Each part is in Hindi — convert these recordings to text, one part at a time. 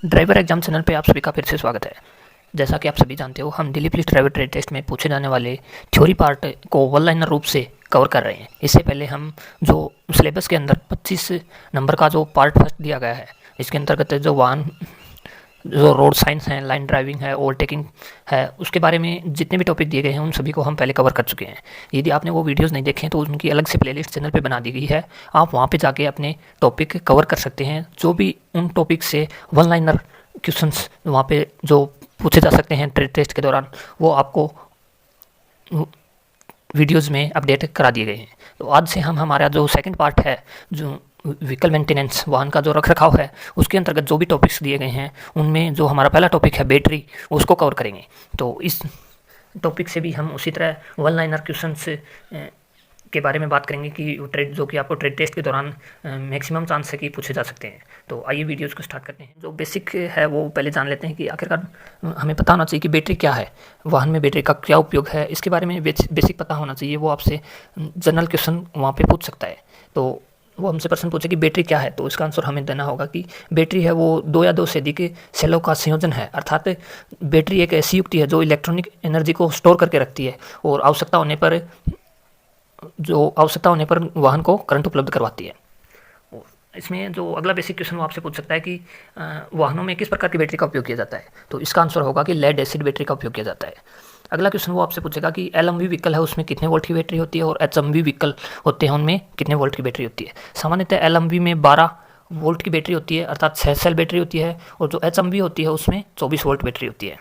ड्राइवर एग्जाम चैनल पे आप सभी का फिर से स्वागत है। जैसा कि आप सभी जानते हो, हम Delhi police driver trade test में पूछे जाने वाले थ्योरी पार्ट को वन लाइनर रूप से कवर कर रहे हैं। इससे पहले हम जो सिलेबस के अंदर 25 नंबर का जो पार्ट फर्स्ट दिया गया है, इसके अंतर्गत जो वाहन जो रोड साइंस है, लाइन ड्राइविंग है, ओवरटेकिंग है, उसके बारे में जितने भी टॉपिक दिए गए हैं उन सभी को हम पहले कवर कर चुके हैं। यदि आपने वो वीडियोस नहीं देखे तो उनकी अलग से प्लेलिस्ट चैनल पे बना दी गई है, आप वहाँ पे जाके अपने टॉपिक कवर कर सकते हैं। जो भी उन टॉपिक से वन लाइनर क्वेश्चंस वहाँ पे जो पूछे जा सकते हैं ट्रेड टेस्ट के दौरान, वो आपको वीडियोज़ में अपडेट करा दिए गए हैं। तो आज से हम हमारा जो सेकंड पार्ट है, जो व्हीकल मेंटेनेंस, वाहन का जो रख रखाव है, उसके अंतर्गत जो भी टॉपिक्स दिए गए हैं उनमें जो हमारा पहला टॉपिक है बैटरी, उसको कवर करेंगे। तो इस टॉपिक से भी हम उसी तरह वन लाइनर क्वेश्चंस के बारे में बात करेंगे कि ट्रेड जो कि आपको ट्रेड टेस्ट के दौरान मैक्सिमम चांस है कि पूछे जा सकते हैं। तो आइए वीडियोज़ को स्टार्ट करते हैं। जो बेसिक है वो पहले जान लेते हैं कि आखिरकार हमें पता होना चाहिए कि बैटरी क्या है, वाहन में बैटरी का क्या उपयोग है, इसके बारे में बेसिक पता होना चाहिए। वो आपसे जनरल क्वेश्चन वहाँ पे पूछ सकता है। तो वो हमसे प्रश्न पूछे कि बैटरी क्या है, तो इसका आंसर हमें देना होगा कि बैटरी है वो दो या दो से अधिक सेलों का संयोजन है। अर्थात बैटरी एक ऐसी युक्ति है जो इलेक्ट्रॉनिक एनर्जी को स्टोर करके रखती है और आवश्यकता होने पर वाहन को करंट उपलब्ध करवाती है। इसमें जो अगला बेसिक क्वेश्चन वो आपसे पूछ सकता है कि वाहनों में किस प्रकार की बैटरी का उपयोग किया जाता है, तो इसका आंसर होगा कि लेड एसिड बैटरी का उपयोग किया जाता है। अगला क्वेश्चन वो आपसे पूछेगा कि एलएमवी व्हीकल है उसमें कितने वोल्ट की बैटरी होती है और एचएमवी व्हीकल होते हैं उनमें कितने वोल्ट की बैटरी होती है। सामान्यतः एलएमवी में 12 वोल्ट की बैटरी होती है, अर्थात 6 सेल बैटरी होती है, और जो एचएमवी होती है उसमें 24 वोल्ट बैटरी होती है।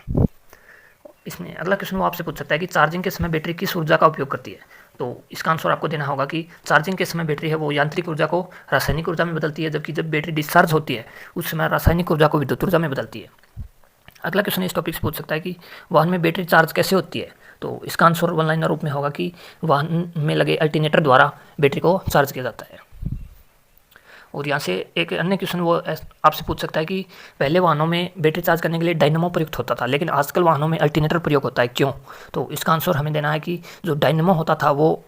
इसमें अगला क्वेश्चन वो आपसे पूछ सकता है कि चार्जिंग के समय बैटरी किस ऊर्जा का उपयोग करती है, तो इसका आंसर आपको देना होगा कि चार्जिंग के समय बैटरी है वो यांत्रिक ऊर्जा को रासायनिक ऊर्जा में बदलती है, जबकि जब बैटरी डिस्चार्ज होती है उस समय रासायनिक ऊर्जा को विद्युत ऊर्जा में बदलती है। अगला क्वेश्चन इस टॉपिक से पूछ सकता है कि वाहन में बैटरी चार्ज कैसे होती है, तो इसका आंसर वन लाइनर रूप में होगा कि वाहन में लगे अल्टरनेटर द्वारा बैटरी को चार्ज किया जाता है। और यहाँ से एक अन्य क्वेश्चन वो आपसे पूछ सकता है कि पहले वाहनों में बैटरी चार्ज करने के लिए डायनेमो प्रयुक्त होता था, लेकिन आजकल वाहनों में अल्टरनेटर प्रयोग होता है, क्यों? तो इसका आंसर हमें देना है कि जो डायनेमो होता था वो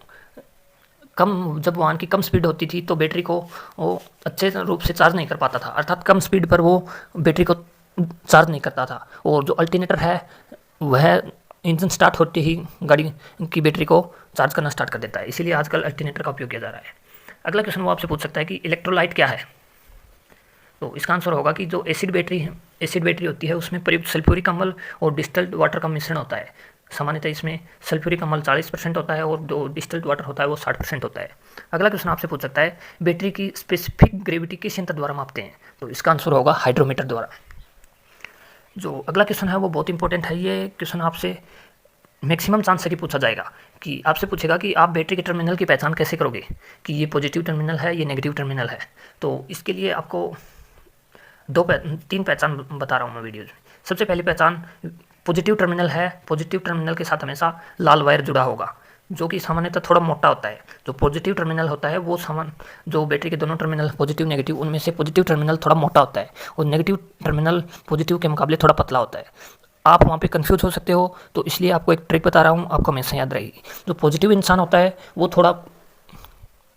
जब वाहन की कम स्पीड होती थी तो बैटरी को वो अच्छे रूप से चार्ज नहीं कर पाता था, अर्थात कम स्पीड पर वो बैटरी को चार्ज नहीं करता था। और जो अल्टरनेटर है वह इंजन स्टार्ट होते ही गाड़ी की बैटरी को चार्ज करना स्टार्ट कर देता है, इसीलिए आजकल अल्टरनेटर का उपयोग किया जा रहा है। अगला क्वेश्चन वो आपसे पूछ सकता है कि इलेक्ट्रोलाइट क्या है, तो इसका आंसर होगा कि जो एसिड बैटरी होती है उसमें प्रयुक्त सल्फ्यूरिक अम्ल और डिस्टिल्ड वाटर का मिश्रण होता है। सामान्यतः इसमें सल्फ्यूरिक अम्ल 40% होता है और जो डिस्टिल्ड वाटर होता है वो 60% होता है। अगला क्वेश्चन आपसे पूछ सकता है बैटरी की स्पेसिफिक ग्रेविटी किस यंत्र द्वारा मापते हैं, तो इसका आंसर होगा हाइड्रोमीटर द्वारा। जो अगला क्वेश्चन है वो बहुत इंपॉर्टेंट है। ये क्वेश्चन आपसे मैक्सिमम चांस है कि पूछा जाएगा कि आपसे पूछेगा कि आप बैटरी के टर्मिनल की पहचान कैसे करोगे कि ये पॉजिटिव टर्मिनल है, ये नेगेटिव टर्मिनल है। तो इसके लिए आपको तीन पहचान बता रहा हूँ मैं वीडियो में। सबसे पहली पहचान पॉजिटिव टर्मिनल है, पॉजिटिव टर्मिनल के साथ हमेशा लाल वायर जुड़ा होगा जो कि सामान्यतः थोड़ा मोटा होता है। जो पॉजिटिव टर्मिनल होता है वो जो बैटरी के दोनों टर्मिनल पॉजिटिव नेगेटिव, उनमें से पॉजिटिव टर्मिनल थोड़ा मोटा होता है और नेगेटिव टर्मिनल पॉजिटिव के मुकाबले थोड़ा पतला होता है। आप वहाँ पे कंफ्यूज हो सकते हो, तो इसलिए आपको एक ट्रिक बता रहा हूँ, आपको हमेशा याद रहेगी। जो पॉजिटिव इंसान होता है वो थोड़ा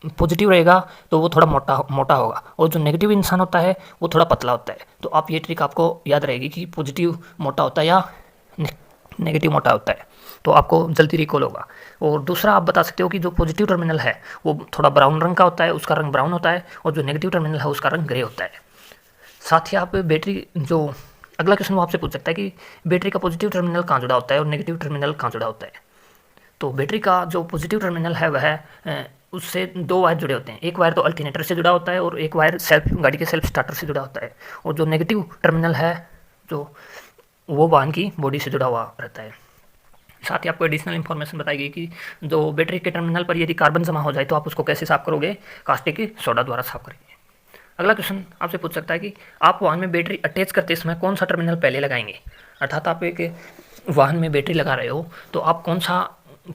पॉजिटिव रहेगा तो वो थोड़ा मोटा होगा, और जो नेगेटिव इंसान होता है वो थोड़ा पतला होता है। तो आप ये ट्रिक आपको याद रहेगी कि पॉजिटिव मोटा होता है या नेगेटिव मोटा होता है, तो आपको जल्दी रिकॉल होगा। और दूसरा आप बता सकते हो कि जो पॉजिटिव टर्मिनल है वो थोड़ा ब्राउन रंग का होता है, उसका रंग ब्राउन होता है, और जो नेगेटिव टर्मिनल है उसका रंग ग्रे होता है। साथ ही आप बैटरी जो अगला क्वेश्चन वो आपसे पूछ सकता है कि बैटरी का पॉजिटिव टर्मिनल कहाँ जुड़ा होता है और नेगेटिव टर्मिनल कहाँ जुड़ा होता है। तो बैटरी का जो पॉजिटिव टर्मिनल है वह उससे दो वायर जुड़े होते हैं, एक वायर तो अल्टरनेटर से जुड़ा होता है और एक वायर गाड़ी के सेल्फ स्टार्टर से जुड़ा होता है। और जो नेगेटिव टर्मिनल है जो वो वाहन की बॉडी से जुड़ा हुआ रहता है। साथ ही आपको एडिशनल इन्फॉर्मेशन बताई गई कि जो बैटरी के टर्मिनल पर यदि कार्बन जमा हो जाए तो आप उसको कैसे साफ करोगे, कास्टिक सोडा द्वारा साफ करेंगे। अगला क्वेश्चन आपसे पूछ सकता है कि आप वाहन में बैटरी अटैच करते समय कौन सा टर्मिनल पहले लगाएंगे, अर्थात आप एक वाहन में बैटरी लगा रहे हो तो आप कौन सा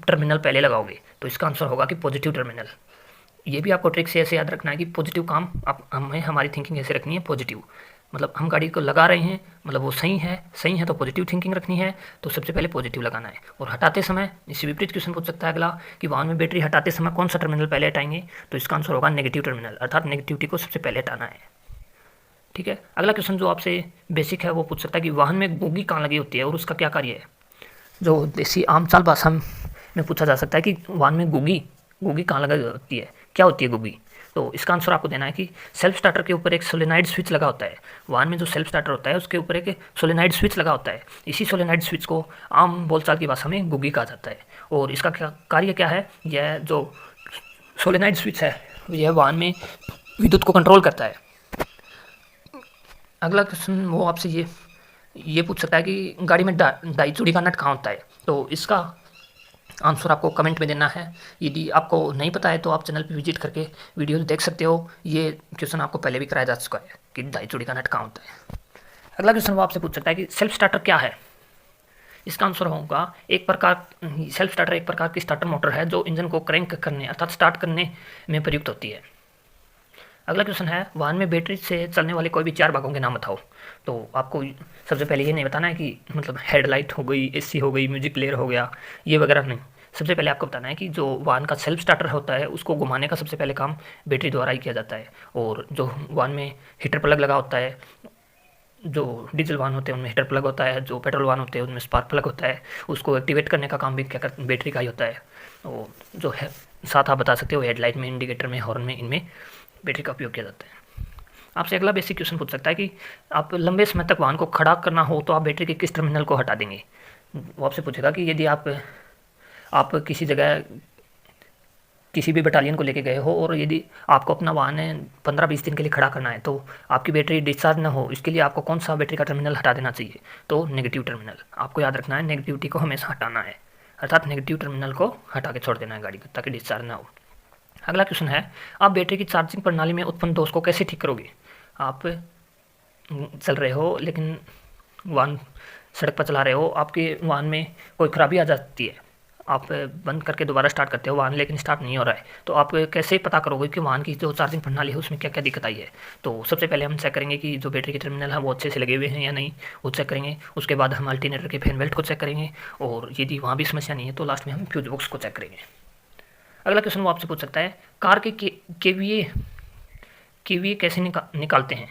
टर्मिनल पहले लगाओगे, तो इसका आंसर होगा कि पॉजिटिव टर्मिनल। ये भी आपको ट्रिक से ऐसे याद रखना है कि पॉजिटिव काम हमारी थिंकिंग ऐसे रखनी है, पॉजिटिव मतलब हम गाड़ी को लगा रहे हैं, मतलब वो सही है तो पॉजिटिव थिंकिंग रखनी है, तो सबसे पहले पॉजिटिव लगाना है। और हटाते समय इससे विपरीत क्वेश्चन पूछ सकता है अगला कि वाहन में बैटरी हटाते समय कौन सा टर्मिनल पहले हटाएंगे, तो इसका आंसर होगा नेगेटिव टर्मिनल, अर्थात नेगेटिविटी को सबसे पहले हटाना है। ठीक है। अगला क्वेश्चन जो आपसे बेसिक है वो पूछ सकता है कि वाहन में गोगी कहाँ लगी होती है और उसका क्या कार्य है। जो देसी आम चाल भाषा में पूछा जा सकता है कि वाहन में गोगी गोगी कहाँ लगी होती है, क्या होती है गोगी। तो इसका आंसर आपको देना है कि सेल्फ स्टार्टर के ऊपर एक सोलेनाइड स्विच लगा होता है। वाहन में जो सेल्फ स्टार्टर होता है उसके ऊपर एक सोलेनाइड स्विच लगा होता है। इसी सोलेनाइड स्विच को आम बोलचाल की भाषा में गोगी कहा जाता है। और इसका क्या कार्य क्या है, यह जो सोलेनाइड स्विच है यह वाहन में विद्युत को कंट्रोल करता है। अगला क्वेश्चन वो आपसे ये पूछ सकता है कि गाड़ी में डाई चूड़ी का नट कहाँ होता है। तो इसका आंसर आपको कमेंट में देना है। यदि आपको नहीं पता है तो आप चैनल पे विजिट करके वीडियो देख सकते हो। ये क्वेश्चन आपको पहले भी कराया जा चुका है कि डाई चूड़ी का नट कहाँ होता है। अगला क्वेश्चन वो आपसे पूछ सकता है कि सेल्फ स्टार्टर क्या है। इसका आंसर होगा सेल्फ स्टार्टर एक प्रकार की स्टार्टर मोटर है जो इंजन को क्रैंक करने अर्थात स्टार्ट करने में प्रयुक्त होती है। अगला क्वेश्चन है वाहन में बैटरी से चलने वाले कोई भी 4 भागों के नाम बताओ। तो आपको सबसे पहले ये नहीं बताना है कि मतलब हेडलाइट हो गई, एसी हो गई, म्यूजिक प्लेयर हो गया, ये वगैरह नहीं। सबसे पहले आपको बताना है कि जो वाहन का सेल्फ स्टार्टर होता है उसको घुमाने का सबसे पहले काम बैटरी द्वारा ही किया जाता है। और जो वाहन में हीटर प्लग लगा होता है, जो डीजल वाहन होते हैं उनमें हीटर प्लग होता है, जो पेट्रोल वाहन होते हैं उनमें स्पार्क प्लग होता है, उसको एक्टिवेट करने का काम भी क्या कर बैटरी का ही होता है। और जो है साथ आप बता सकते हो हेडलाइट में, इंडिकेटर में, हॉर्न में, इनमें बैटरी का उपयोग किया जाता है। आपसे अगला बेसिक क्वेश्चन पूछ सकता है कि आप लंबे समय तक वाहन को खड़ा करना हो तो आप बैटरी के किस टर्मिनल को हटा देंगे। वो आपसे पूछेगा कि यदि आप किसी जगह किसी भी बटालियन को लेके गए हो और यदि आपको अपना वाहन 15-20 दिन के लिए खड़ा करना है तो आपकी बैटरी डिस्चार्ज ना हो, इसके लिए आपको कौन सा बैटरी का टर्मिनल हटा देना चाहिए। तो नेगेटिव टर्मिनल। आपको याद रखना है नेगेटिविटी को हमेशा हटाना है, अर्थात नेगेटिव टर्मिनल को हटा के छोड़ देना है गाड़ी को ताकि डिस्चार्ज ना हो। अगला क्वेश्चन है आप बैटरी की चार्जिंग प्रणाली में उत्पन्न दोष को कैसे ठीक करोगे। आप चल रहे हो लेकिन वाहन सड़क पर चला रहे हो, आपके वाहन में कोई खराबी आ जाती है, आप बंद करके दोबारा स्टार्ट करते हो वाहन लेकिन स्टार्ट नहीं हो रहा है, तो आप कैसे पता करोगे कि वाहन की जो चार्जिंग प्रणाली है उसमें क्या क्या दिक्कत आई है। तो सबसे पहले हम चेक करेंगे कि जो बैटरी के टर्मिनल है वो अच्छे से लगे हुए हैं या नहीं, वो चेक करेंगे। उसके बाद हम अल्टरनेटर के फैन बेल्ट को चेक करेंगे और यदि वहाँ भी समस्या नहीं है तो लास्ट में हम फ्यूज बॉक्स को चेक करेंगे। अगला क्वेश्चन वो आपसे पूछ सकता है कार के केवीए कैसे निकालते हैं।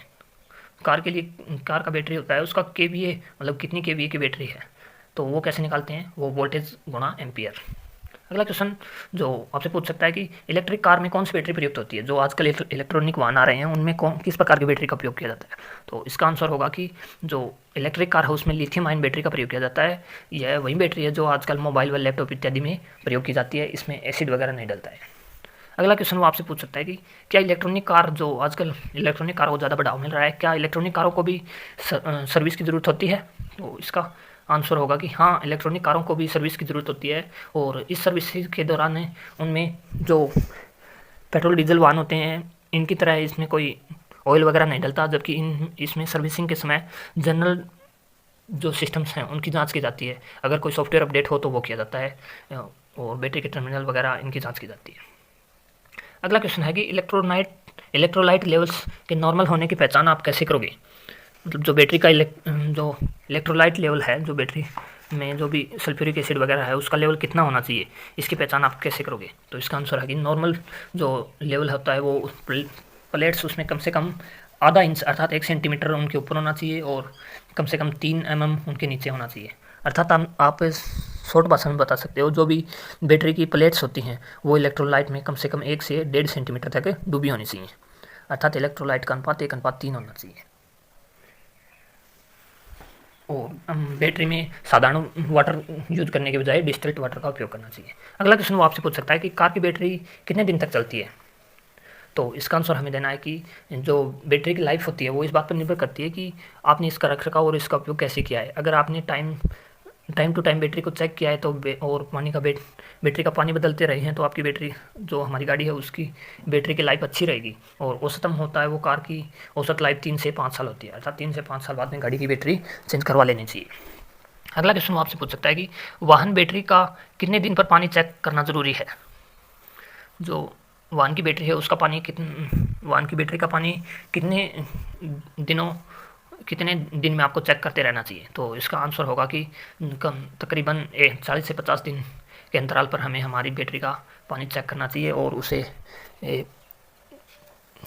कार का बैटरी होता है उसका केवीए मतलब कितनी केवीए की बैटरी है, तो वो कैसे निकालते हैं, वो वोल्टेज गुणा एम्पियर। अगला क्वेश्चन जो आपसे पूछ सकता है कि इलेक्ट्रिक कार में कौन सी बैटरी प्रयुक्त होती है। जो आजकल इलेक्ट्रॉनिक वाहन आ रहे हैं उनमें किस प्रकार की बैटरी का उपयोग किया जाता है। तो इसका आंसर होगा कि जो इलेक्ट्रिक कार है उसमें लिथियम आयन बैटरी का प्रयोग किया जाता है। यह वही बैटरी है जो आजकल मोबाइल व लैपटॉप इत्यादि में प्रयोग की जाती है, इसमें एसिड वगैरह नहीं डलता है। अगला क्वेश्चन वो आपसे पूछ सकता है कि क्या इलेक्ट्रॉनिक कार जो आजकल इलेक्ट्रॉनिक कार को ज़्यादा बढ़ावा मिल रहा है, क्या इलेक्ट्रॉनिक कारों को भी सर्विस की ज़रूरत होती है। तो इसका आंसर होगा कि हाँ, इलेक्ट्रॉनिक कारों को भी सर्विस की ज़रूरत होती है। और इस सर्विस के दौरान उनमें जो पेट्रोल डीजल वाहन होते हैं इनकी तरह इसमें कोई ऑयल वगैरह नहीं डलता, जबकि इसमें सर्विसिंग के समय जनरल जो सिस्टम्स हैं उनकी जांच की जाती है। अगर कोई सॉफ्टवेयर अपडेट हो तो वो किया जाता है और बैटरी के टर्मिनल वगैरह इनकी जाँच की जाती है। अगला क्वेश्चन है कि इलेक्ट्रोलाइट लेवल्स के नॉर्मल होने की पहचान आप कैसे करोगे। मतलब जो बैटरी का जो इलेक्ट्रोलाइट लेवल है, जो बैटरी में जो भी सल्फ्यूरिक एसिड वगैरह है उसका लेवल कितना होना चाहिए, इसकी पहचान आप कैसे करोगे। तो इसका आंसर है कि नॉर्मल जो लेवल होता है वो प्लेट्स उसमें कम से कम आधा इंच अर्थात 1 सेंटीमीटर उनके ऊपर होना चाहिए और कम से कम 3 mm उनके नीचे होना चाहिए। अर्थात आप शॉर्ट भाषा में बता सकते हो जो भी बैटरी की प्लेट्स होती हैं वो इलेक्ट्रोलाइट में कम से कम 1 से 1.5 सेंटीमीटर तक डूबी होनी चाहिए, अर्थात इलेक्ट्रोलाइट का अनुपात 1:3 होना चाहिए। और बैटरी में साधारण वाटर यूज करने के बजाय डिस्टिल्ड वाटर का उपयोग करना चाहिए। अगला क्वेश्चन वो आपसे पूछ सकता है कि कार की बैटरी कितने दिन तक चलती है। तो इसका आंसर हमें देना है कि जो बैटरी की लाइफ होती है वो इस बात पर निर्भर करती है कि आपने इसका रखरखाव और इसका उपयोग कैसे किया है। अगर आपने टाइम टू टाइम बैटरी को चेक किया है तो और बैटरी का पानी बदलते रहे हैं तो आपकी बैटरी जो हमारी गाड़ी है उसकी बैटरी की लाइफ अच्छी रहेगी। और औसतन होता है वो कार की औसत लाइफ 3 से 5 साल होती है, अर्थात 3 से 5 साल बाद में गाड़ी की बैटरी चेंज करवा लेनी चाहिए। अगला क्वेश्चन आपसे पूछ सकता है कि वाहन बैटरी का कितने दिन पर पानी चेक करना ज़रूरी है। जो वाहन की बैटरी है उसका वाहन की बैटरी का पानी कितने दिन में आपको चेक करते रहना चाहिए। तो इसका आंसर होगा कि तकरीबन 40 से 50 दिन के अंतराल पर हमें हमारी बैटरी का पानी चेक करना चाहिए और उसे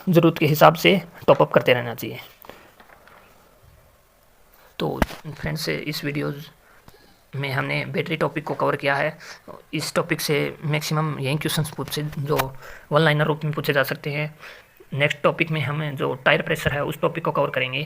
ज़रूरत के हिसाब से टॉपअप करते रहना चाहिए। तो फ्रेंड्स, इस वीडियोज़ में हमने बैटरी टॉपिक को कवर किया है। इस टॉपिक से मैक्सिमम यही क्वेश्चंस पूछे जो वन लाइनर रूप में पूछे जा सकते हैं। नेक्स्ट टॉपिक में हम जो टायर प्रेशर है उस टॉपिक को कवर करेंगे।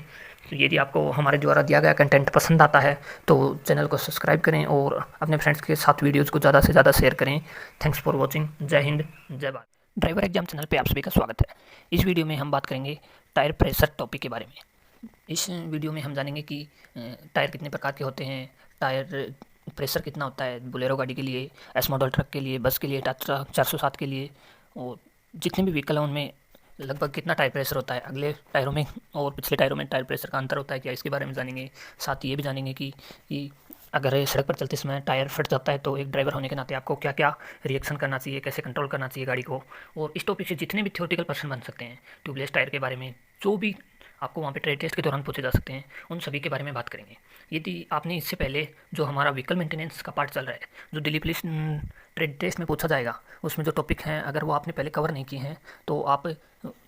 तो यदि आपको हमारे द्वारा दिया गया कंटेंट पसंद आता है तो चैनल को सब्सक्राइब करें और अपने फ्रेंड्स के साथ वीडियोज़ को ज़्यादा से ज़्यादा शेयर करें। Thanks for watching. जय हिंद, जय भारत। ड्राइवर एग्जाम चैनल पे आप सभी का स्वागत है। इस वीडियो में हम बात करेंगे टायर प्रेशर टॉपिक के बारे में। इस वीडियो में हम जानेंगे कि टायर कितने प्रकार के होते हैं, टायर प्रेशर कितना होता है बोलेरो गाड़ी के लिए, एस मॉडल ट्रक के लिए, बस के लिए, टाटा 407 के लिए, और जितने भी व्हीकल हैं उनमें लगभग कितना टायर प्रेशर होता है, अगले टायरों में और पिछले टायरों में टायर प्रेशर का अंतर होता है क्या, इसके बारे में जानेंगे। साथ ही ये भी जानेंगे कि अगर सड़क पर चलते समय टायर फट जाता है तो एक ड्राइवर होने के नाते आपको क्या क्या रिएक्शन करना चाहिए, कैसे कंट्रोल करना चाहिए गाड़ी को। और इस टॉपिक से जितने भी थ्योरेटिकल पर्सन बन सकते हैं, ट्यूबलेस टायर के बारे में जो भी आपको वहाँ पे ट्रेड टेस्ट के दौरान पूछे जा सकते हैं, उन सभी के बारे में बात करेंगे। यदि आपने इससे पहले जो हमारा व्हीकल मेंटेनेंस का पार्ट चल रहा है, जो दिल्ली पुलिस ट्रेड टेस्ट में पूछा जाएगा, उसमें जो टॉपिक हैं अगर वो आपने पहले कवर नहीं किए हैं तो आप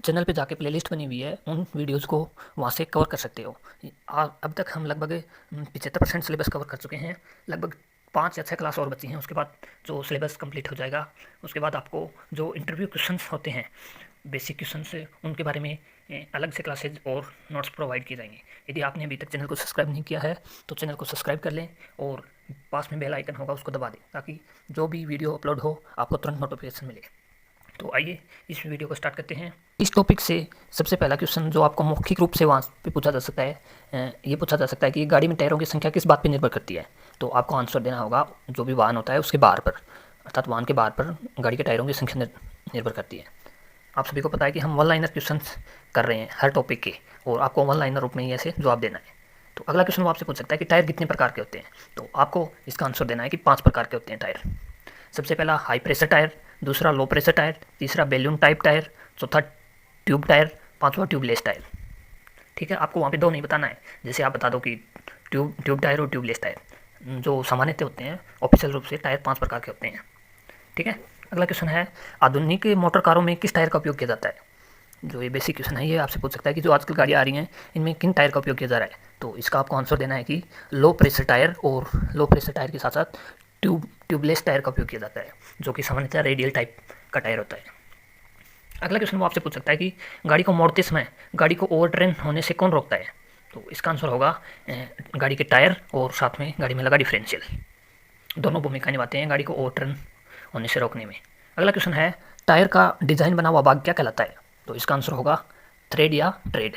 चैनल पे जाके प्लेलिस्ट बनी हुई है, उन वीडियोज़ को वहाँ से कवर कर सकते हो। अब तक हम लगभग 75% सिलेबस कवर कर चुके हैं। लगभग 5 या 6 क्लास और बची हैं, उसके बाद जो सिलेबस कंप्लीट हो जाएगा। उसके बाद आपको जो इंटरव्यू क्वेश्चंस होते हैं, बेसिक क्वेश्चंस, उनके बारे में अलग से क्लासेज और नोट्स प्रोवाइड किए जाएंगे। यदि आपने अभी तक चैनल को सब्सक्राइब नहीं किया है तो चैनल को सब्सक्राइब कर लें और पास में बेल आइकन होगा उसको दबा दें, ताकि जो भी वीडियो अपलोड हो आपको तुरंत नोटिफिकेशन मिले। तो आइए इस वीडियो को स्टार्ट करते हैं। इस टॉपिक से सबसे पहला क्वेश्चन जो आपको मौखिक रूप से वहाँ पे पूछा जा सकता है, ये पूछा जा सकता है कि गाड़ी में टायरों की संख्या किस बात पर निर्भर करती है। तो आपको आंसर देना होगा जो भी वाहन होता है उसके बार पर, अर्थात वाहन के बार पर गाड़ी के टायरों की संख्या निर्भर करती है। आप सभी को पता है कि हम वन लाइनर क्वेश्चंस कर रहे हैं हर टॉपिक के, और आपको वन लाइनर रूप में ही ऐसे जवाब देना है। तो अगला क्वेश्चन वो आपसे पूछ सकता है कि टायर कितने प्रकार के होते हैं। तो आपको इसका आंसर देना है कि 5 प्रकार के होते हैं टायर। सबसे पहला हाई प्रेशर टायर, दूसरा लो प्रेशर टायर, तीसरा बैलून टाइप टायर, चौथा ट्यूब टायर, पाँचवा ट्यूबलेस टायर। ठीक है, आपको वहाँ पे 2 नहीं बताना है। जैसे आप बता दो कि ट्यूब टायर और ट्यूबलेस टायर जो सामान्यतः होते हैं, ऑफिशियल रूप से टायर 5 प्रकार के होते हैं। ठीक है, अगला क्वेश्चन है आधुनिक मोटर कारों में किस टायर का उपयोग किया जाता है। जो ये बेसिक क्वेश्चन है, ये आपसे पूछ सकता है कि जो आजकल गाड़ियाँ आ रही हैं इनमें किन टायर का उपयोग किया जा रहा है। तो इसका आपको आंसर देना है कि लो प्रेशर टायर, और लो प्रेशर टायर के साथ साथ ट्यूबलेस टायर का उपयोग किया जाता है, जो कि सामान्यतः रेडियल टाइप का टायर होता है। अगला क्वेश्चन वो आपसे पूछ सकता है कि गाड़ी को मोड़ते समय गाड़ी को ओवरटर्न होने से कौन रोकता है। तो इसका आंसर होगा गाड़ी के टायर और साथ में गाड़ी में लगा डिफरेंशियल, दोनों भूमिका निभाते हैं गाड़ी को ओवरटर्न होने से रोकने में। अगला क्वेश्चन है टायर का डिज़ाइन बना हुआ भाग क्या कहलाता है। तो इसका आंसर होगा थ्रेड या ट्रेड।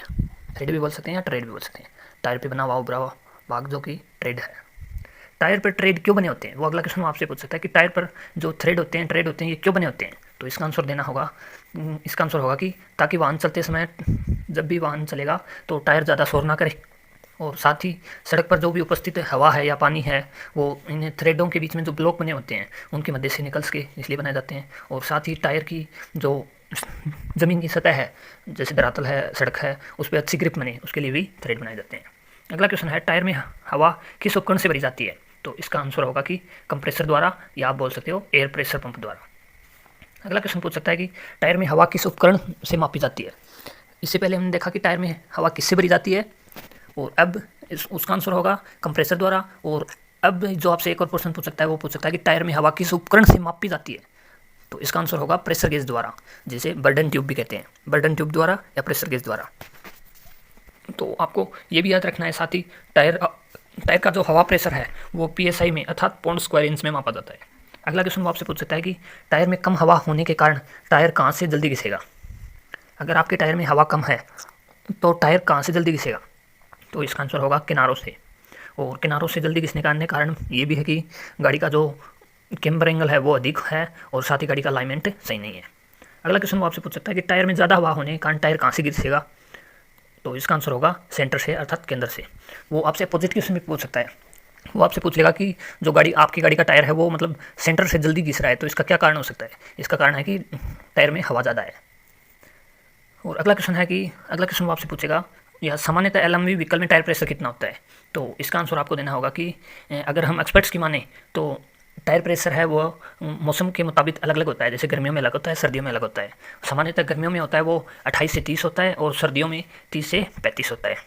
थ्रेड भी बोल सकते हैं या ट्रेड भी बोल सकते हैं। टायर पे बना हुआ उभरा हुआ भाग जो कि ट्रेड है। टायर पर ट्रेड क्यों बने होते हैं, वो अगला क्वेश्चन आपसे पूछ सकता है कि टायर पर जो थ्रेड होते हैं, ट्रेड होते हैं, ये क्यों बने होते हैं। तो इसका आंसर देना होगा, इसका आंसर होगा कि ताकि वाहन चलते समय, जब भी वाहन चलेगा तो टायर ज़्यादा शोर ना करे, और साथ ही सड़क पर जो भी उपस्थित हवा है या पानी है वो इन थ्रेडों के बीच में जो ब्लॉक बने होते हैं उनके मध्य से निकल के इसलिए बनाए जाते हैं। और साथ ही टायर की जो ज़मीन की सतह है, जैसे धरातल है, सड़क है, उस पर अच्छी ग्रिप बने, उसके लिए भी थ्रेड बनाए जाते हैं। अगला क्वेश्चन है टायर में हवा किस उपकरण से भरी जाती है। तो इसका आंसर होगा कि कंप्रेसर द्वारा, या आप बोल सकते हो एयर प्रेशर पंप द्वारा। अगला क्वेश्चन पूछ सकता है कि टायर में हवा किस उपकरण से मापी जाती है। इससे पहले हमने देखा कि टायर में हवा किससे भरी जाती है, और अब उसका आंसर होगा कंप्रेसर द्वारा। और अब जो आपसे एक और क्वेश्चन पूछ सकता है, वो पूछ सकता है कि टायर में हवा किस उपकरण से मापी जाती है। तो इसका आंसर होगा प्रेशर गेज द्वारा, जिसे बर्डन ट्यूब भी कहते हैं, बर्डन ट्यूब द्वारा या प्रेशर गेज द्वारा। तो आपको ये भी याद रखना है। साथ ही टायर का जो हवा प्रेशर है वो PSI में, अर्थात पौंड स्क्वायर इंच में मापा जाता है। अगला क्वेश्चन वो आपसे पूछ सकता है कि टायर में कम हवा होने के कारण टायर कहाँ से जल्दी घिसेगा। अगर आपके टायर में हवा कम है तो टायर कहाँ से जल्दी घिसेगा। तो इसका आंसर होगा किनारों से। और किनारों से जल्दी घिसने का अन्य कारण ये भी है कि गाड़ी का जो कैम्बर एंगल है वो अधिक है, और साथ ही गाड़ी का अलाइनमेंट सही नहीं है। अगला क्वेश्चन वो आपसे पूछ सकता है कि टायर में ज़्यादा हवा होने के कारण टायर कहाँ से घिसेगा। तो इसका आंसर होगा सेंटर से, अर्थात केंद्र से। वो आपसे अपोजिट क्वेश्चन भी पूछ सकता है। वो आपसे पूछ लेगा कि जो आपकी गाड़ी का टायर है वो मतलब सेंटर से जल्दी घिस रहा है, तो इसका क्या कारण हो सकता है। इसका कारण है कि टायर में हवा ज़्यादा है। और अगला क्वेश्चन वो आपसे पूछेगा या सामान्यतः LMV व्हीकल में टायर प्रेशर कितना होता है। तो इसका आंसर आपको देना होगा कि अगर हम एक्सपर्ट्स की माने तो टायर प्रेशर है वो मौसम के मुताबिक अलग अलग होता है। जैसे गर्मियों में अलग होता है, सर्दियों में अलग होता है। सामान्यतः गर्मियों में होता है वो 28 से 30 होता है, और सर्दियों में 30 से 35 होता है।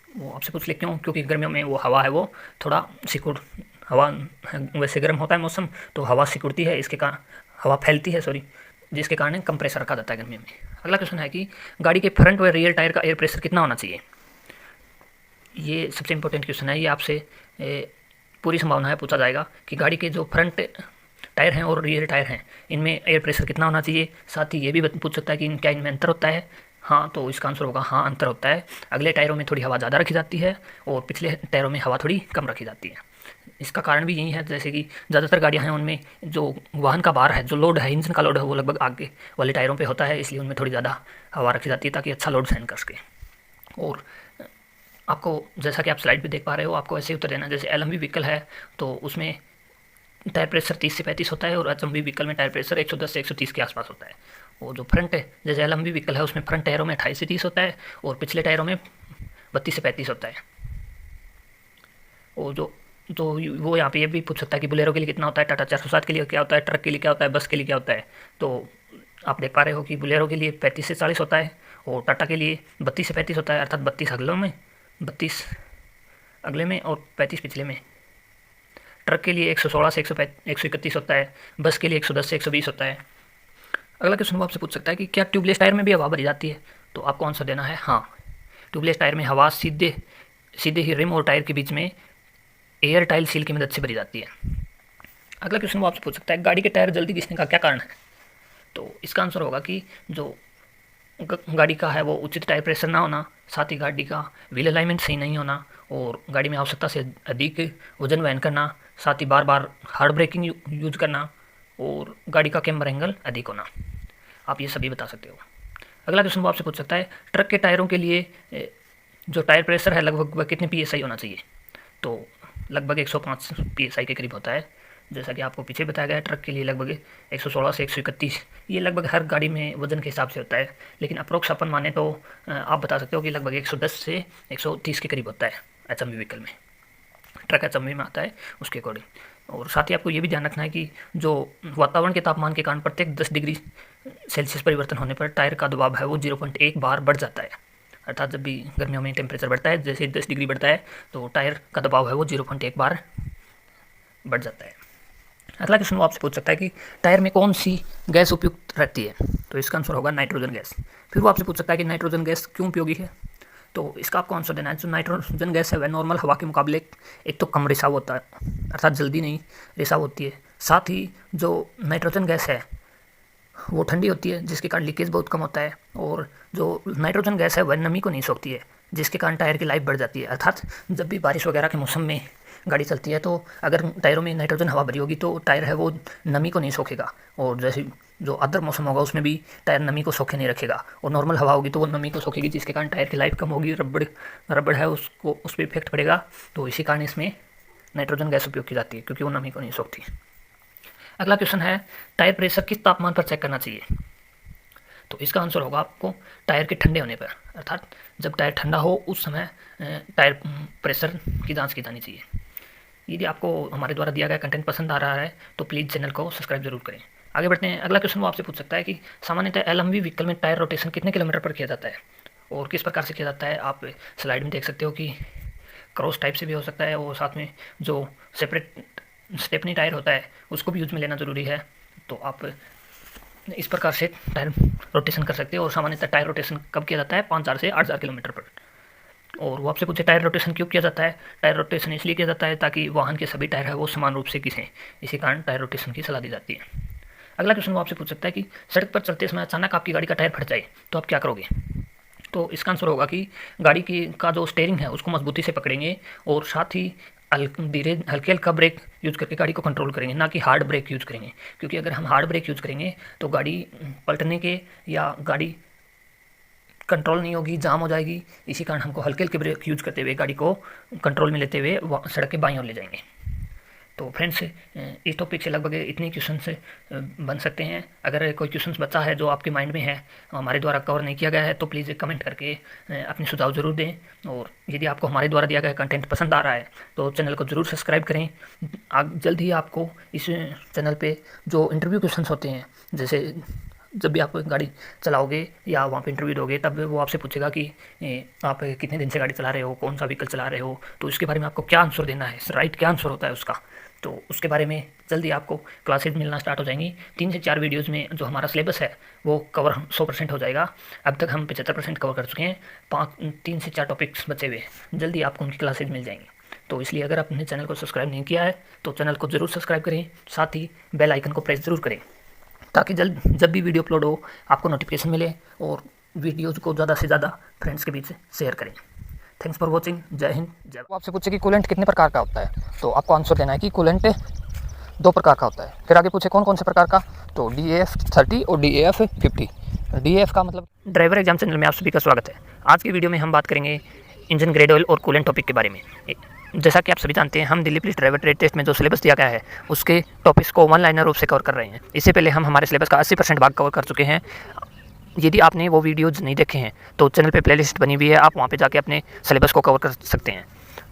वो आपसे पूछ ले क्यों, क्योंकि गर्मियों में वो हवा है वो थोड़ा सिकुड़, हवा वैसे गर्म होता है मौसम तो हवा सिकुड़ती है, इसके कारण हवा फैलती है, सॉरी, जिसके कारण कंप्रेसर रखा जाता है गर्मियों में। अगला क्वेश्चन है कि गाड़ी के फ्रंट व रियर टायर का एयर प्रेशर कितना होना चाहिए। ये सबसे इंपॉर्टेंट क्वेश्चन है, ये आपसे पूरी संभावना है पूछा जाएगा कि गाड़ी के जो फ्रंट टायर हैं और रियर टायर हैं इनमें एयर प्रेशर कितना होना चाहिए। साथ ही ये भी पूछ सकता है कि क्या इनमें अंतर होता है। हाँ, तो इसका आंसर होगा हाँ, अंतर होता है। अगले टायरों में थोड़ी हवा ज़्यादा रखी जाती है और पिछले टायरों में हवा थोड़ी कम रखी जाती है। इसका कारण भी यही है, जैसे कि ज़्यादातर गाड़ियाँ हैं उनमें जो वाहन का भार है, जो लोड है, इंजन का लोड है, वो लगभग आगे वाले टायरों पे होता है, इसलिए उनमें थोड़ी ज़्यादा हवा रखी जाती है ताकि अच्छा लोड सहन कर सके। और आपको जैसा कि आप स्लाइड पे देख पा रहे हो, आपको ऐसे ही उत्तर देना जैसे एलएमवी व्हीकल है तो उसमें टायर प्रेशर 30 से 35 होता है और एचएमवी व्हीकल में टायर प्रेशर 110 से 130 के आसपास होता है। और जो फ्रंट है, जैसे एलएमवी व्हीकल है उसमें फ्रंट टायरों में 28 से 30 होता है और पिछले टायरों में 32 से 35 होता है। और जो तो वो यहाँ पे ये भी पूछ सकता है कि बोलेरो के लिए कितना होता है, टाटा 407 के लिए क्या होता है, ट्रक के लिए क्या होता है, बस के लिए क्या होता है। तो आप देख पा रहे हो कि बोलेरो के लिए 35 से 40 होता है और टाटा के लिए 32 से 35 होता है, अर्थात 32 अगलों में, 32 अगले में और 35 पिछले में। ट्रक के लिए 116 से 131 होता है, बस के लिए 110 से 120 होता है। अगला क्वेश्चन वो आपसे पूछ सकता है कि क्या ट्यूबलेस टायर में भी हवा भरी जाती है। तो आपको आंसर देना है हाँ, ट्यूबलेस टायर में हवा सीधे सीधे ही रिम और टायर के बीच में एयर टाइल सील की मदद से भरी जाती है। अगला क्वेश्चन वो आपसे पूछ सकता है गाड़ी के टायर जल्दी घिसने का क्या कारण है। तो इसका आंसर होगा कि जो गाड़ी का है वो उचित टायर प्रेशर ना होना, साथ ही गाड़ी का व्हील अलाइनमेंट सही नहीं होना और गाड़ी में आवश्यकता से अधिक वजन वहन करना, साथ ही बार बार हार्ड ब्रेकिंग यूज करना और गाड़ी का कैमर एंगल अधिक होना। आप ये सभी बता सकते हो। अगला क्वेश्चन वो आपसे पूछ सकता है ट्रक के टायरों के लिए जो टायर प्रेशर है लगभग कितने PSI होना चाहिए। तो लगभग 105 PSI के करीब होता है। जैसा कि आपको पीछे बताया गया है, ट्रक के लिए लगभग 116 से 131, ये लगभग हर गाड़ी में वजन के हिसाब से होता है, लेकिन अप्रोक्स अपन माने तो आप बता सकते हो कि लगभग 110 से 130 के करीब होता है एचएमवी व्हीकल में, ट्रक एचएमवी में आता है उसके अकॉर्डिंग। और साथ ही आपको ये भी ध्यान रखना है कि जो वातावरण के तापमान के कारण प्रत्येक 10 डिग्री सेल्सियस परिवर्तन होने पर टायर का दबाव है वो 0.1 बार बढ़ जाता है। अर्थात जब भी गर्मियों में टेम्परेचर बढ़ता है, जैसे 10 डिग्री बढ़ता है तो टायर का दबाव है वो 0.1 बार बढ़ जाता है। अगला क्वेश्चन वो आपसे पूछ सकता है कि टायर में कौन सी गैस उपयुक्त रहती है। तो इसका आंसर होगा नाइट्रोजन गैस। फिर वो आपसे पूछ सकता है कि नाइट्रोजन गैस क्यों उपयोगी है। तो इसका आपको आंसर देना है, जो नाइट्रोजन गैस है वह नॉर्मल हवा के मुकाबले एक तो कम रिसाव होता है, अर्थात जल्दी नहीं रिसाव होती है। साथ ही जो नाइट्रोजन गैस है वो ठंडी होती है, जिसके कारण लीकेज बहुत कम होता है। और जो नाइट्रोजन गैस है वह नमी को नहीं सोखती है, जिसके कारण टायर की लाइफ बढ़ जाती है। अर्थात जब भी बारिश वगैरह के मौसम में गाड़ी चलती है तो अगर टायरों में नाइट्रोजन हवा भरी होगी तो टायर है वो नमी को नहीं सोखेगा, और जैसे जो अदर मौसम होगा उसमें भी टायर नमी को सोखे नहीं रखेगा, और नॉर्मल हवा होगी तो वो नमी को सोखेगी, जिसके कारण टायर की लाइफ कम होगी, रबड़ है उसको उस पर इफेक्ट पड़ेगा। तो इसी कारण इसमें नाइट्रोजन गैस उपयोग की जाती है, क्योंकि वो नमी को नहीं सोखती। अगला क्वेश्चन है टायर प्रेशर किस तापमान पर चेक करना चाहिए। तो इसका आंसर होगा आपको टायर के ठंडे होने पर, अर्थात जब टायर ठंडा हो उस समय टायर प्रेशर की जांच की जानी चाहिए। यदि आपको हमारे द्वारा दिया गया कंटेंट पसंद आ रहा है तो प्लीज़ चैनल को सब्सक्राइब जरूर करें। आगे बढ़ते हैं। अगला क्वेश्चन वो आपसे पूछ सकता है कि सामान्यतः एलएमवी व्हीकल में टायर रोटेशन कितने किलोमीटर पर किया जाता है और किस प्रकार से किया जाता है। आप स्लाइड में देख सकते हो कि क्रॉस टाइप से भी हो सकता है, और साथ में जो सेपरेट स्टेपनी टायर होता है उसको भी यूज में लेना ज़रूरी है। तो आप इस प्रकार से टायर रोटेशन कर सकते हो। और सामान्यतः टायर रोटेशन कब किया जाता है, 5000 से 8000 किलोमीटर पर। और वो आपसे पूछे टायर रोटेशन क्यों किया जाता है। टायर रोटेशन इसलिए किया जाता है ताकि वाहन के सभी टायर है वो समान रूप से घिसें, इसी कारण टायर रोटेशन की सलाह दी जाती है। अगला क्वेश्चन वो आपसे पूछ सकता है कि सड़क पर चलते समय अचानक आपकी गाड़ी का टायर फट जाए तो आप क्या करोगे। तो इसका आंसर होगा कि गाड़ी की का जो स्टीयरिंग है उसको मजबूती से पकड़ेंगे और साथ ही हल्के हल्का ब्रेक यूज करके गाड़ी को कंट्रोल करेंगे, ना कि हार्ड ब्रेक यूज करेंगे। क्योंकि अगर हम हार्ड ब्रेक यूज करेंगे तो गाड़ी पलटने के या गाड़ी कंट्रोल नहीं होगी, जाम हो जाएगी। इसी कारण हमको हल्के हल्के ब्रेक यूज करते हुए गाड़ी को कंट्रोल में लेते हुए सड़क के बाईं ओर ले जाएंगे। तो फ्रेंड्स, इस टॉपिक से लगभग इतने क्वेश्चन से बन सकते हैं। अगर कोई क्वेश्चन बचा है जो आपके माइंड में है, हमारे द्वारा कवर नहीं किया गया है, तो प्लीज़ कमेंट करके अपने सुझाव ज़रूर दें। और यदि आपको हमारे द्वारा दिया गया कंटेंट पसंद आ रहा है तो चैनल को ज़रूर सब्सक्राइब करें। जल्द ही आपको इस चैनल पे जो इंटरव्यू क्वेश्चंस होते हैं, जैसे जब भी आप गाड़ी चलाओगे या वहाँ पे इंटरव्यू दोगे तब वो आपसे पूछेगा कि आप कितने दिन से गाड़ी चला रहे हो, कौन सा व्हीकल चला रहे हो, तो उसके बारे में आपको क्या आंसर देना है, राइट क्या आंसर होता है उसका। तो उसके बारे में जल्दी आपको क्लासेज मिलना स्टार्ट हो जाएंगी। 3 से 4 वीडियोज़ में जो हमारा सिलेबस है वो कवर 100% हो जाएगा। अब तक हम 75% कवर कर चुके हैं, 3 से 4 टॉपिक्स बचे हुए, जल्दी आपको उनकी क्लासेज मिल जाएंगी। तो इसलिए अगर आपने चैनल को सब्सक्राइब नहीं किया है तो चैनल को ज़रूर सब्सक्राइब करें, साथ ही बेल आइकन को प्रेस ज़रूर करें ताकि जब भी वीडियो अपलोड हो आपको नोटिफिकेशन मिले, और वीडियोज़ को ज़्यादा से ज़्यादा फ्रेंड्स के बीच शेयर करें। Thanks for watching. जय हिंद जय। वो आपसे पूछे कि कूलेंट कितने प्रकार का होता है, तो आपको आंसर देना है कि कूलेंट 2 प्रकार का होता है। फिर आगे पूछे कौन कौन से प्रकार का, तो DAF30 और DAF50। DAF का मतलब ड्राइवर एग्जाम चैनल में आप सभी का स्वागत है। आज की वीडियो में हम बात करेंगे इंजन ग्रेड ऑयल और कूलेंट टॉपिक के बारे में। जैसा कि आप सभी जानते हैं, हम Delhi police driver trade test में जो सिलेबस दिया गया है उसके टॉपिक्स को वन लाइनर रूप से कवर कर रहे हैं। इससे पहले हम हमारे सिलेबस का 80% भाग कवर कर चुके हैं। यदि आपने वो वीडियोज़ नहीं देखे हैं तो चैनल पे प्लेलिस्ट बनी हुई है, आप वहाँ पे जाके अपने सिलेबस को कवर कर सकते हैं।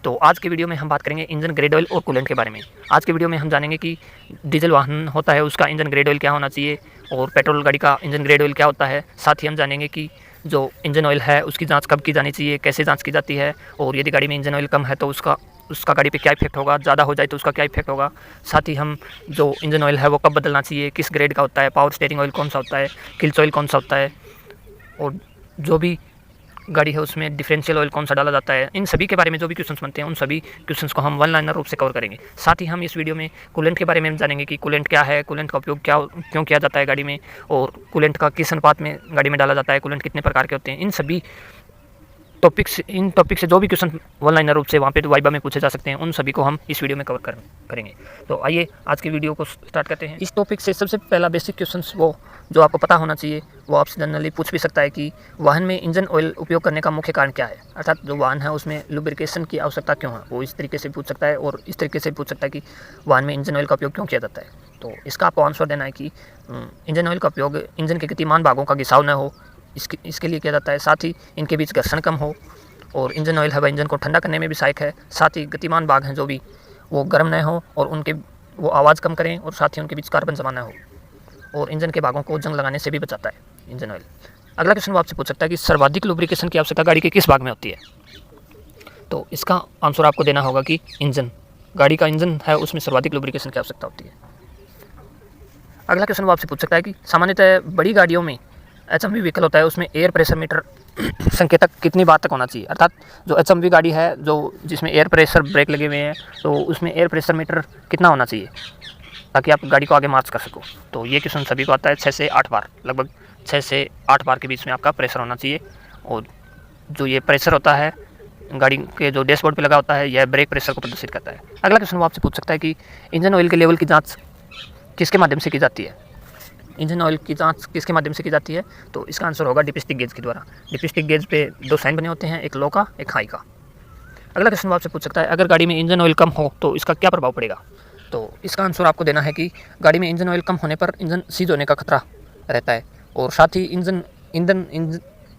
तो आज के वीडियो में हम बात करेंगे इंजन ग्रेड ऑयल और कूलेंट के बारे में। आज के वीडियो में हम जानेंगे कि डीजल वाहन होता है उसका इंजन ग्रेड ऑयल क्या होना चाहिए, और पेट्रोल गाड़ी का इंजन ग्रेड ऑयल क्या होता है। साथ ही हम जानेंगे कि जो इंजन ऑयल है उसकी जांच कब की जानी चाहिए, कैसे जांच की जाती है, और यदि गाड़ी में इंजन ऑयल कम है तो उसका गाड़ी पे क्या इफेक्ट होगा, ज़्यादा हो जाए तो उसका क्या इफेक्ट होगा। साथ ही हम जो इंजन ऑयल है वो कब बदलना चाहिए, किस ग्रेड का होता है, पावर स्टीयरिंग ऑयल कौन सा होता है, किल्स ऑयल कौन सा होता है, और जो भी गाड़ी है उसमें डिफरेंशियल ऑयल कौन सा डाला जाता है। इन सभी के बारे में जो भी क्वेश्चंस बनते हैं उन सभी क्वेश्चंस को हम वन लाइनर रूप से कवर करेंगे। साथ ही हम इस वीडियो में कूलेंट के बारे में जानेंगे कि कूलेंट क्या है, कूलेंट का उपयोग क्यों किया जाता है गाड़ी में, और कूलेंट का किस अनुपात में गाड़ी में डाला जाता है, कूलेंट कितने प्रकार के होते हैं। इन टॉपिक से जो भी क्वेश्चन वन लाइनर रूप से वहाँ पे तो वाइबा में पूछे जा सकते हैं, उन सभी को हम इस वीडियो में कवर करेंगे। तो आइए आज की वीडियो को स्टार्ट करते हैं। इस टॉपिक से सबसे पहला बेसिक क्वेश्चन वो जो आपको पता होना चाहिए, वो आपसे जनरली पूछ भी सकता है कि वाहन में इंजन ऑयल उपयोग करने का मुख्य कारण क्या है, अर्थात जो वाहन है उसमें लुब्रिकेशन की आवश्यकता क्यों है। वो इस तरीके से पूछ सकता है, और इस तरीके से पूछ सकता है कि वाहन में इंजन ऑयल का उपयोग क्यों किया जाता है। तो इसका आपको आंसर देना है कि इंजन ऑयल का उपयोग इंजन के गतिमान भागों का घिसाव न हो, इसके लिए किया जाता है। साथ ही इनके बीच घर्षण कम हो, और इंजन ऑयल है वह इंजन को ठंडा करने में भी सहायक है। साथ ही गतिमान भाग हैं जो भी वो गर्म न हो और वो आवाज़ कम करें, और साथ ही उनके बीच कार्बन जमा न हो, और इंजन के भागों को जंग लगाने से भी बचाता है इंजन ऑयल। अगला क्वेश्चन वो आपसे पूछ सकता है कि सर्वाधिक लुब्रिकेशन की आवश्यकता गाड़ी के किस भाग में होती है। तो इसका आंसर आपको देना होगा कि गाड़ी का इंजन है उसमें सर्वाधिक लुब्रिकेशन की आवश्यकता होती है। अगला क्वेश्चन वो आपसे पूछ सकता है कि सामान्यतः बड़ी गाड़ियों में HMV व्हीकल होता है उसमें एयर प्रेशर मीटर संकेतक कितनी बार तक होना चाहिए, अर्थात जो HMV गाड़ी है जो जिसमें एयर प्रेशर ब्रेक लगे हुए हैं तो उसमें एयर प्रेशर मीटर कितना होना चाहिए ताकि आप गाड़ी को आगे मार्च कर सको। तो ये क्वेश्चन सभी को आता है। 6 से 8 बार, लगभग 6 से 8 बार के बीच में आपका प्रेशर होना चाहिए। और जो ये प्रेशर होता है गाड़ी के जो डैशबोर्ड पे लगा होता है, यह ब्रेक प्रेशर को प्रदर्शित करता है। अगला क्वेश्चन वो आपसे पूछ सकता है कि इंजन ऑयल के लेवल की जाँच किसके माध्यम से की जाती है। इंजन ऑयल की जांच किसके माध्यम से की जाती है, तो इसका आंसर होगा डिपिस्टिक गेज के द्वारा। डिपिस्टिक गेज पे 2 साइन बने होते हैं, एक लो का एक हाई का। अगला क्वेश्चन आपसे पूछ सकता है अगर गाड़ी में इंजन ऑयल कम हो तो इसका क्या प्रभाव पड़ेगा। तो इसका आंसर आपको देना है कि गाड़ी में इंजन ऑयल कम होने पर इंजन सीज होने का खतरा रहता है, और साथ ही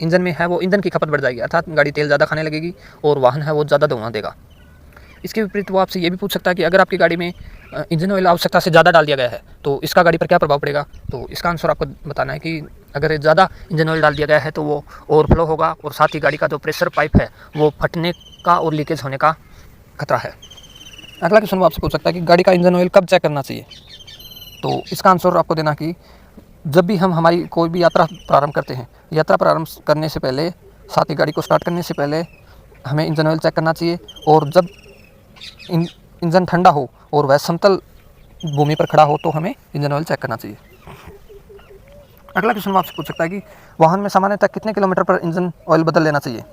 इंजन में है वो ईंधन की खपत बढ़ जाएगी, अर्थात गाड़ी तेल ज़्यादा खाने लगेगी और वाहन है वो ज़्यादा धुआं देगा। इसके विपरीत वो आपसे ये भी पूछ सकता है कि अगर आपकी गाड़ी में इंजन ऑयल आवश्यकता से ज़्यादा डाल दिया गया है तो इसका गाड़ी पर क्या प्रभाव पड़ेगा। तो इसका आंसर आपको बताना है कि अगर ज़्यादा इंजन ऑयल डाल दिया गया है तो वो ओवरफ्लो होगा, और साथ ही गाड़ी का जो प्रेशर पाइप है वो फटने का और लीकेज होने का खतरा है। अगला क्वेश्चन वो आपसे पूछ सकता है कि गाड़ी का इंजन ऑयल कब चेक करना चाहिए। तो इसका आंसर आपको देना कि जब भी हम हमारी कोई भी यात्रा प्रारंभ करते हैं, यात्रा प्रारंभ करने से पहले, साथ ही गाड़ी को स्टार्ट करने से पहले हमें इंजन ऑयल चेक करना चाहिए, और जब इंजन ठंडा हो और वह समतल भूमि पर खड़ा हो तो हमें इंजन ऑयल चेक करना चाहिए। अगला क्वेश्चन आपसे पूछ सकता है कि वाहन में सामान्यतः कितने किलोमीटर पर इंजन ऑयल बदल लेना चाहिए।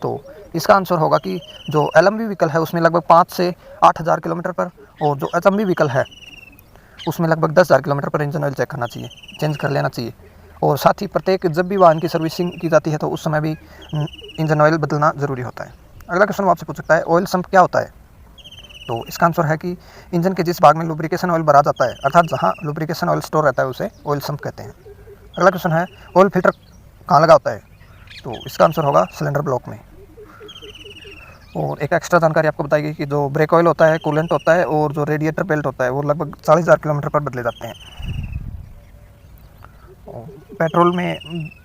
तो इसका आंसर होगा कि जो LMV व्हीकल है उसमें लगभग 5 से 8,000 किलोमीटर पर, और जो HMV व्हीकल है उसमें लगभग 10,000 किलोमीटर पर इंजन ऑयल चेक करना चाहिए, चेंज कर लेना चाहिए। और साथ ही प्रत्येक जब भी वाहन की सर्विसिंग की जाती है तो उस समय भी इंजन ऑयल बदलना ज़रूरी होता है। अगला क्वेश्चन आपसे पूछ सकता है ऑयल सम्प क्या होता है। तो इसका आंसर है कि इंजन के जिस भाग में लुब्रिकेशन ऑयल भरा जाता है, अर्थात जहां लुब्रिकेशन ऑयल स्टोर रहता है उसे ऑयल सम्प कहते हैं। अगला क्वेश्चन है ऑयल फिल्टर कहाँ लगा होता है। तो इसका आंसर होगा सिलेंडर ब्लॉक में। और एक एक्स्ट्रा जानकारी आपको बताएगी कि जो ब्रेक ऑयल होता है, कूलेंट होता है और जो रेडिएटर बेल्ट होता है वो लगभग 40,000 किलोमीटर पर बदले जाते हैं। पेट्रोल में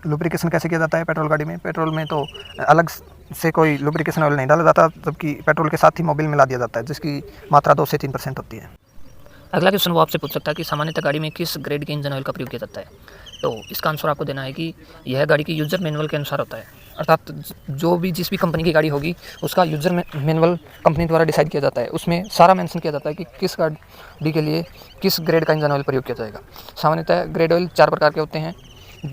लुब्रिकेशन कैसे किया जाता है पेट्रोल गाड़ी में? पेट्रोल में तो अलग से कोई लुब्रिकेशन ऑयल नहीं डाला जाता, जबकि पेट्रोल के साथ ही मोबिल मिला दिया जाता है, जिसकी मात्रा 2 से 3% होती है। अगला क्वेश्चन वो आपसे पूछ सकता है कि सामान्यतः गाड़ी में किस ग्रेड के इंजन ऑयल का प्रयोग किया जाता है। तो इसका आंसर आपको देना है कि यह गाड़ी की यूज़र मैनुअल के अनुसार होता है, अर्थात जो भी जिस भी कंपनी की गाड़ी होगी उसका यूज़र मैनुअल कंपनी द्वारा डिसाइड किया जाता है। उसमें सारा मेंशन किया जाता है कि किस गाड़ी के लिए किस ग्रेड का इंजन ऑयल प्रयोग किया जाएगा। सामान्यतः ग्रेड ऑयल 4 प्रकार के होते हैं,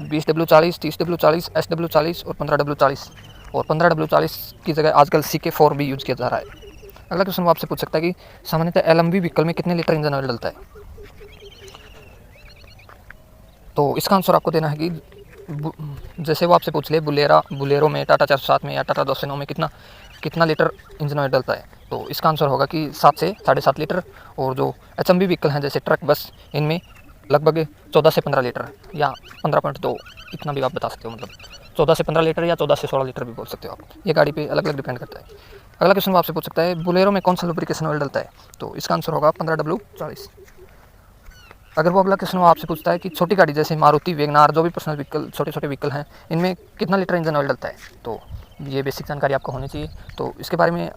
20W40, 30W40, SW40 और 15W40। और 15W40 की जगह आजकल CK4 भी यूज़ किया जा रहा है। अगला क्वेश्चन वो आपसे पूछ सकता है कि सामान्यतः LMV व्हीकल में कितने लीटर इंजन ऑयल डलता है। तो इसका आंसर आपको देना है कि जैसे वो आपसे पूछ ले बुलेरो में, टाटा 407 में या टाटा 209 में कितना लीटर इंजन ऑयल डलता है, तो इसका आंसर होगा कि 7 से 7.5 लीटर। और जो HMV व्हीकल हैं जैसे ट्रक, बस, इनमें लगभग 14 से 15 लीटर या 15.2, इतना भी आप बता सकते हो, मतलब 14 से 15 लीटर या 14 से 16 लीटर भी बोल सकते हो आप। ये गाड़ी पे अलग अलग डिपेंड करता है। अगला क्वेश्चन वो आपसे पूछ सकता है बुलेरो में कौन सा लुब्रिकेशन ऑयल डलता है, तो इसका आंसर होगा 15W40। अगर वो अगला क्वेश्चन वो आपसे पूछता है कि छोटी गाड़ी जैसे मारुति, वैगनार, जो भी पर्सनल व्हीकल, छोटे छोटे व्हीकल हैं, इनमें कितना लीटर इंजन ऑयल डलता है, तो ये बेसिक जानकारी आपको होनी चाहिए। तो इसके बारे में,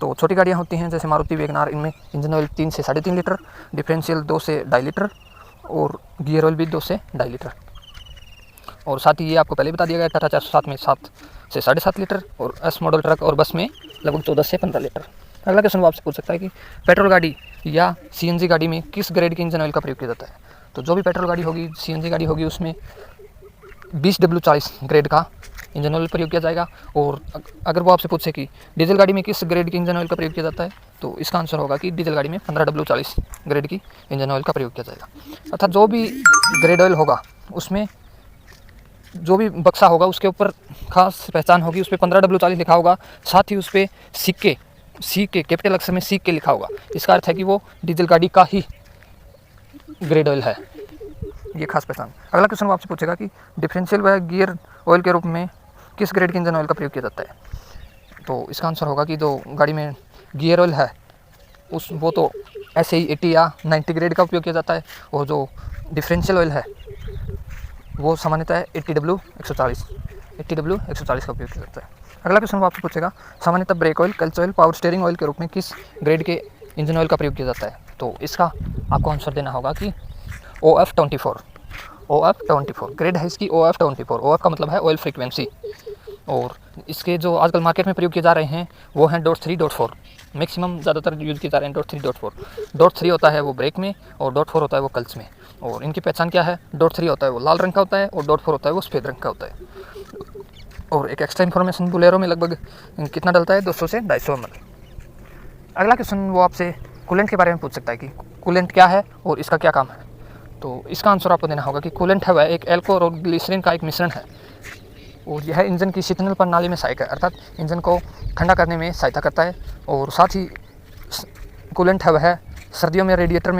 तो छोटी गाड़ियाँ होती हैं जैसे मारुति, वैगनार, इनमें इंजन ऑयल 3 से 3.5 लीटर, डिफरेंशियल 2 से 2.5 लीटर और गियर ऑयल भी 2 से 2.5 लीटर। और साथ ही ये आपको पहले बता दिया गया टाटा 407 में 7 से 7.5 लीटर और S मॉडल ट्रक और बस में लगभग 14 से 15 लीटर। अगला क्वेश्चन वो आपसे पूछ सकता है कि पेट्रोल गाड़ी या CNG गाड़ी में किस ग्रेड के इंजन ऑयल का प्रयोग किया जाता है। तो जो भी पेट्रोल गाड़ी होगी, CNG गाड़ी होगी, उसमें 20W40 ग्रेड का इंजन ऑयल प्रयोग किया जाएगा। और अगर वो आपसे पूछे कि डीजल गाड़ी में किस ग्रेड के इंजन ऑयल का प्रयोग किया जाता है, तो इसका आंसर होगा कि डीजल गाड़ी में 15W40 ग्रेड की इंजन ऑयल का प्रयोग किया जाएगा। अर्थात जो भी ग्रेड ऑयल होगा उसमें जो भी बक्सा होगा उसके ऊपर खास पहचान होगी, उस पर 15W40 लिखा होगा, साथ ही उस पर CK कैपिटल अक्षर में CK लिखा होगा। इसका अर्थ है कि वो डीजल गाड़ी का ही ग्रेड ऑयल है, ये खास पहचान। अगला क्वेश्चन वो आपसे पूछेगा कि डिफरेंशियल व गियर ऑयल के रूप में किस ग्रेड के इंजन ऑयल का प्रयोग किया जाता है। तो इसका आंसर होगा कि जो गाड़ी में गियर ऑयल है वो तो ऐसे ही 80 या 90 ग्रेड का उपयोग किया जाता है, और जो डिफरेंशियल ऑयल है वो सामान्यतः 80W140 का उपयोग किया जाता है। अगला क्वेश्चन वो आपसे पूछेगा सामान्यतः brake oil, clutch oil, power steering oil के रूप में किस ग्रेड के इंजन ऑयल का प्रयोग किया जाता है। तो इसका आपको आंसर देना होगा कि OF24 ग्रेड है इसकी, OF24। OF का मतलब है ऑयल फ्रीक्वेंसी, और इसके जो आजकल मार्केट में प्रयोग किए जा रहे हैं वो हैं .3.4, मैक्सिमम ज़्यादातर यूज़ किए जा रहे हैं .3.4। .3 होता है वो ब्रेक में और .4 होता है वो क्लच में। और इनकी पहचान क्या है, .3 होता है वो लाल रंग का होता है और .4 होता है वो सफ़ेद रंग का होता है। और एक एक्स्ट्रा इन्फॉर्मेशन, बुलेरो में लगभग कितना डलता है, 200 से 250 ml। अगला क्वेश्चन वो आपसे कूलेंट के बारे में पूछ सकता है कि कूलेंट क्या है और इसका क्या काम है। तो इसका आंसर आपको देना होगा कि कूलेंट है वह एक एल्कोहल और ग्लिसरीन का एक मिश्रण है, और यह इंजन की शीतल प्रणाली में सहायक है, अर्थात इंजन को ठंडा करने में सहायता करता है। और साथ ही कूलेंट है वह सर्दियों में रेडिएटर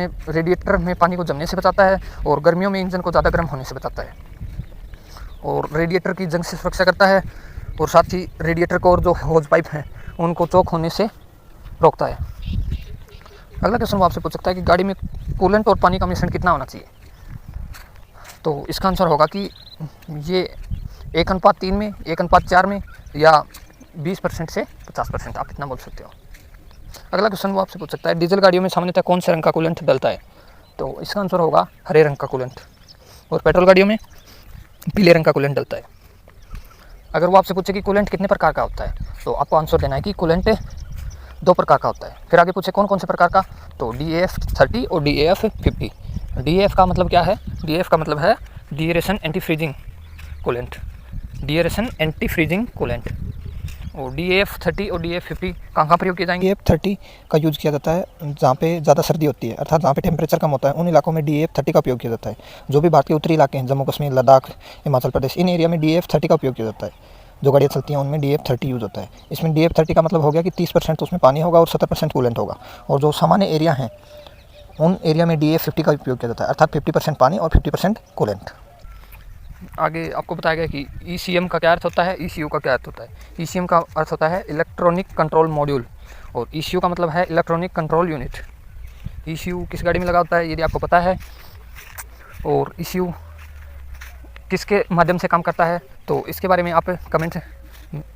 में पानी को जमने से बचाता है, और गर्मियों में इंजन को ज़्यादा गर्म होने से बचाता है, और रेडिएटर की जंग से सुरक्षा करता है, और साथ ही रेडिएटर को और जो होज पाइप हैं उनको चौक होने से रोकता है। अगला क्वेश्चन वो आपसे पूछ सकता है कि गाड़ी में कूलेंट और पानी का मिश्रण कितना होना चाहिए। तो इसका आंसर होगा कि ये 1:3 में, 1:4 में, या 20% से 50%, आप इतना बोल सकते हो। अगला क्वेश्चन वो आपसे पूछ सकता है डीजल गाड़ियों में सामान्यतः कौन से रंग का कूलेंट डलता है। तो इसका आंसर होगा हरे रंग का कूलेंट, और पेट्रोल गाड़ियों में पीले रंग का कूलेंट डलता है। अगर वो आपसे पूछे कि कूलेंट कितने प्रकार का होता है, तो आपको आंसर देना है कि कूलेंट 2 प्रकार का होता है। फिर आगे पूछे कौन कौन से प्रकार का, तो DAF30 और DAF50। DAF का मतलब क्या है, DAF का मतलब है deaeration anti freezing coolant, deaeration anti freezing coolant. और DAF30 और DAF50 कहाँ प्रयोग किए जाएंगे। DAF30 का यूज़ किया जाता है जहाँ पे ज़्यादा सर्दी होती है, अर्थात जहाँ पे टेम्परेचर कम होता है, उन इलाकों में DAF30 का उपयोग किया जाता है। जो भी भारत के उत्तरी इलाके हैं, जम्मू कश्मीर, लद्दाख, हिमाचल प्रदेश, इन एरिया में DAF30 का उपयोग किया जाता है। जो गाड़ियाँ चलती हैं उनमें DAF30 यूज़ होता है। इसमें DAF30 का मतलब हो गया कि 30% उसमें पानी होगा और 70% कूलेंट होगा। और जो सामान्य एरिया हैं उन एरिया में DAF50 का उपयोग किया जाता है, अर्थात 50% पानी और 50% कूलेंट। आगे आपको बताया गया कि ECM का क्या अर्थ होता है, ECU का क्या अर्थ होता है। ECM का अर्थ होता है इलेक्ट्रॉनिक कंट्रोल मॉड्यूल, और ECU का मतलब है इलेक्ट्रॉनिक कंट्रोल यूनिट। ECU किस गाड़ी में लगा होता है यदि आपको पता है, और ECU किसके माध्यम से काम करता है, तो इसके बारे में आप कमेंट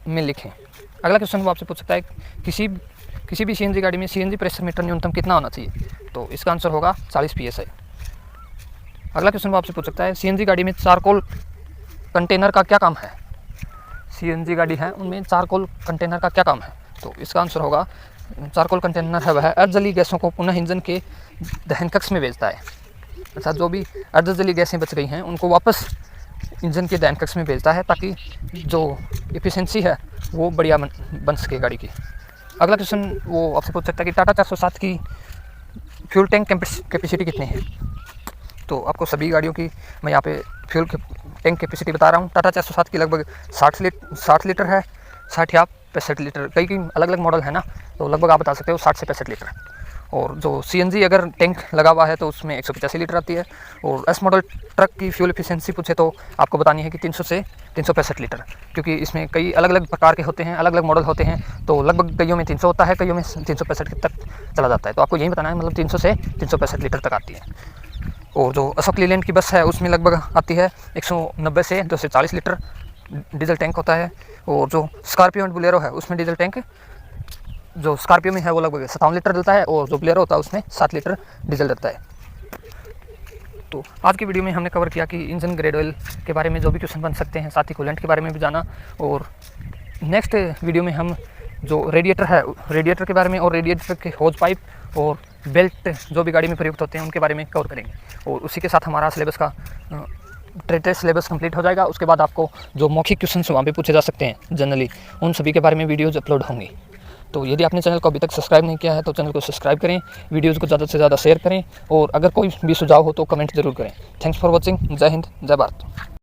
में लिखें। अगला क्वेश्चन वो आपसे पूछ सकता है किसी भी सीएनजी गाड़ी में सीएनजी प्रेशर मीटर न्यूनतम कितना होना चाहिए, तो इसका आंसर होगा 40 PSI। अगला क्वेश्चन वो आपसे पूछ सकता है सीएनजी गाड़ी में चारकोल कंटेनर का क्या काम है। सीएनजी गाड़ी है उनमें चारकोल कंटेनर का क्या काम है, तो इसका आंसर होगा चारकोल कंटेनर है वह अर्धजलीय गैसों को पुनः इंजन के दहन कक्ष में भेजता है। अर्थात जो भी अर्धजलीय गैसें बच गई हैं उनको वापस इंजन के दहन कक्ष में भेजता है ताकि जो एफिशिएंसी है वो बढ़िया बन सके गाड़ी की। अगला क्वेश्चन वो आपसे पूछ सकता है कि टाटा 407 की फ्यूल टैंक कैपेसिटी कितनी है, तो आपको सभी गाड़ियों की मैं यहाँ पे फ्यूल टैंक कैपेसिटी बता रहा हूँ। टाटा 407 की लगभग 60 लीटर है, 60 या 65 लीटर, कई अलग अलग मॉडल है ना, तो लगभग आप बता सकते हो 60 से 65 लीटर। और जो सीएनजी अगर टैंक लगा हुआ है तो उसमें 185 लीटर आती है। और एस मॉडल ट्रक की फ्यूल एफिशिएंसी पूछे तो आपको बतानी है कि 300 से 365 लीटर, क्योंकि इसमें कई अलग अलग प्रकार के होते हैं, अलग अलग मॉडल होते हैं, तो लगभग कईयों में 300 होता है, कईयों में 365 तक चला जाता है। तो आपको यही बताना है, मतलब 300 से 365 लीटर तक आती है। और जो अशोक लीलैंड की बस है उसमें लगभग आती है 190 से 240 लीटर डीजल टैंक होता है। और जो स्कॉर्पियो एंड बोलेरो है उसमें डीजल टैंक जो स्कॉर्पियो में है वो लगभग 57 लीटर डलता है, और जो बोलेरो होता है उसमें 7 लीटर डीजल डलता है। तो आज की वीडियो में हमने कवर किया कि इंजन ग्रेड ऑयल के बारे में जो भी क्वेश्चन बन सकते हैं, साथ ही कूलेंट के बारे में भी जाना। और नेक्स्ट वीडियो में हम जो रेडिएटर है, रेडिएटर के बारे में और रेडिएटर के होज पाइप और बेल्ट जो भी गाड़ी में प्रयुक्त होते हैं उनके बारे में कवर करेंगे। और उसी के साथ हमारा सिलेबस का ट्रेड सिलेबस कंप्लीट हो जाएगा। उसके बाद आपको जो मौखिक क्वेश्चन वहाँ पे पूछे जा सकते हैं जनरली, उन सभी के बारे में वीडियोज़ अपलोड होंगी। तो यदि आपने चैनल को अभी तक सब्सक्राइब नहीं किया है तो चैनल को सब्सक्राइब करें, वीडियोज़ को ज़्यादा से ज़्यादा शेयर करें, और अगर कोई भी सुझाव हो तो कमेंट जरूर करें। Thanks for watching. जय हिंद, जय भारत।